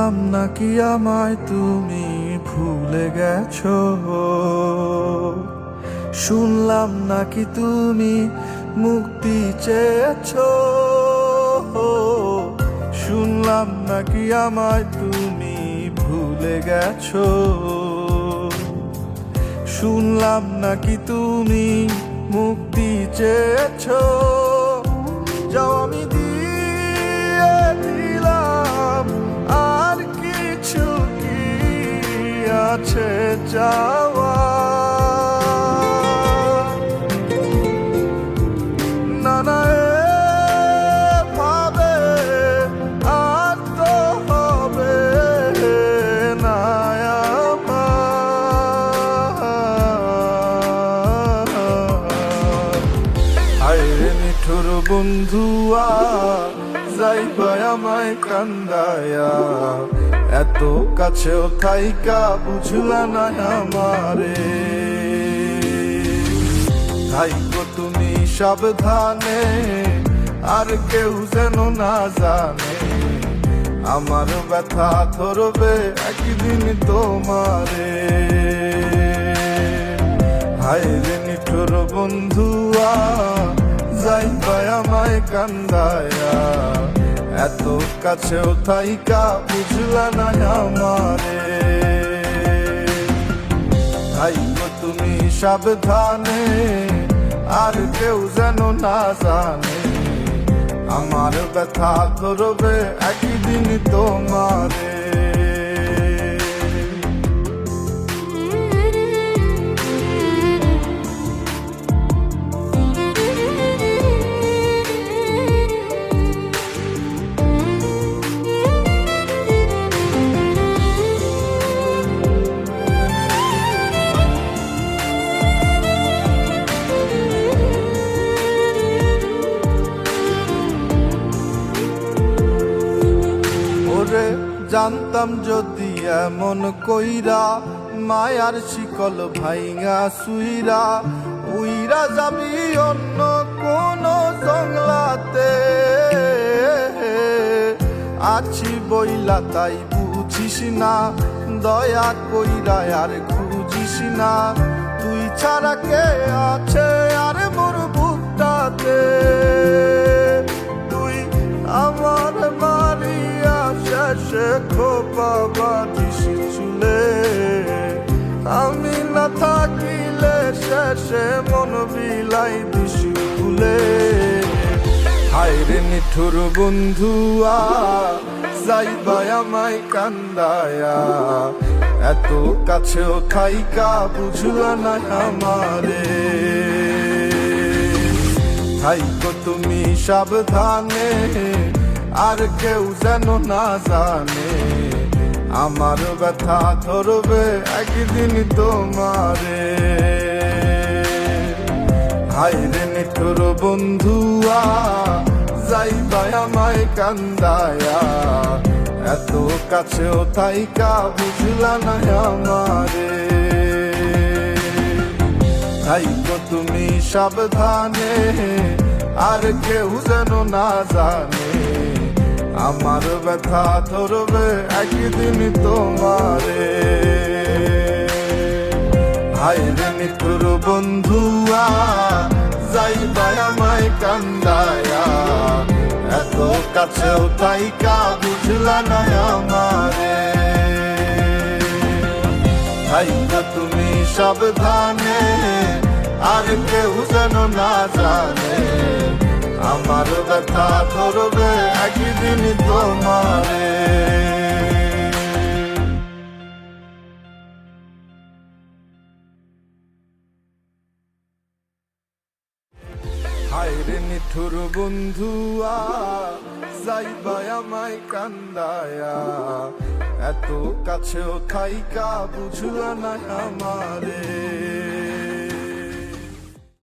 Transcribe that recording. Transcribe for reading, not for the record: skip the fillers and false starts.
শুনলাম নাকি আমায় তুমি ভুলে গেছো, শুনলাম নাকি তুমি মুক্তি চেয়েছো, শুনলাম নাকি আমায় তুমি ভুলে গেছো, শুনলাম নাকি তুমি মুক্তি চেয়েছো। যাও আমি দিয়ে দিলাম, আর কিছু কি আছে চাওয়া? না না ভাবে আর তো হবে না হায়রে নিঠুর বন্ধুয়া, যাইবা আমায় কান্দায়া, এত কাছেও থাইকা বুঝলা না আমারে। থাইকো তুমি সাবধানে, আর কেউ যেন না জানে, আমার ব্যথা ধরবে একদিন তোমারে। হায়রে নিঠুর বন্ধুয়া, যাইবা আমায় কান্দায়া, এত কাছেও থাইকা বুঝলা না আমারে। থাইকো তুমি সাবধানে, আর কেউ যেন না জানে, আমার ব্যথা ধরবে একদিন তোমারে। জানতাম যদি এমন কইরা, মায়ার শিকল ভাইঙা সুইরা, উইরা যাবি অন্য কোন জংলাতে। আছি বইলা তাই বুঝিস না, দয়া কইরা আর খুঁজিস না, তুই ছাড়া কে আছে আর মোর বুকটাতে। তুই আমার মারিয়া শেষে খোপা বাঁধিস চুলে, আমি না থাকিলে শেষে মন বিলাই দিস ভুলে। হায়রে নিঠুর বন্ধুয়া, যাইবা আমায় কান্দায়া, এত কাছেও থাইকা বুঝলা না আমারে। থাইকো তুমি সাবধানে, আর কেউ যেন না জানে, আমার ব্যথা ধরবে একদিন তোমারে। হায়রে নিঠুর বন্ধুয়া, যাইবা আমায় কান্দায়া, এত কাছেও থাইকা বুঝলা না আমারে। থাইকো তুমি সাবধানে, আর কেউ যেন না জানে, আমার ব্যথা ধরবে একদিন তোমারে। হায়রে নিঠুর বন্ধুয়া, যাইবা আমায় কান্দায়া, এত কাছেও থাইকা বুঝলা না আমারে। থাইকো তুমি সাবধানে, আর কেউ যেন না জানে, আমার ব্যথা ধরবে একদিন তোমারে। হায়রে নিঠুর বন্ধুয়া, যাইবা আমায় কান্দায়া, এত কাছেও থাইকা বুঝলা না আমারে।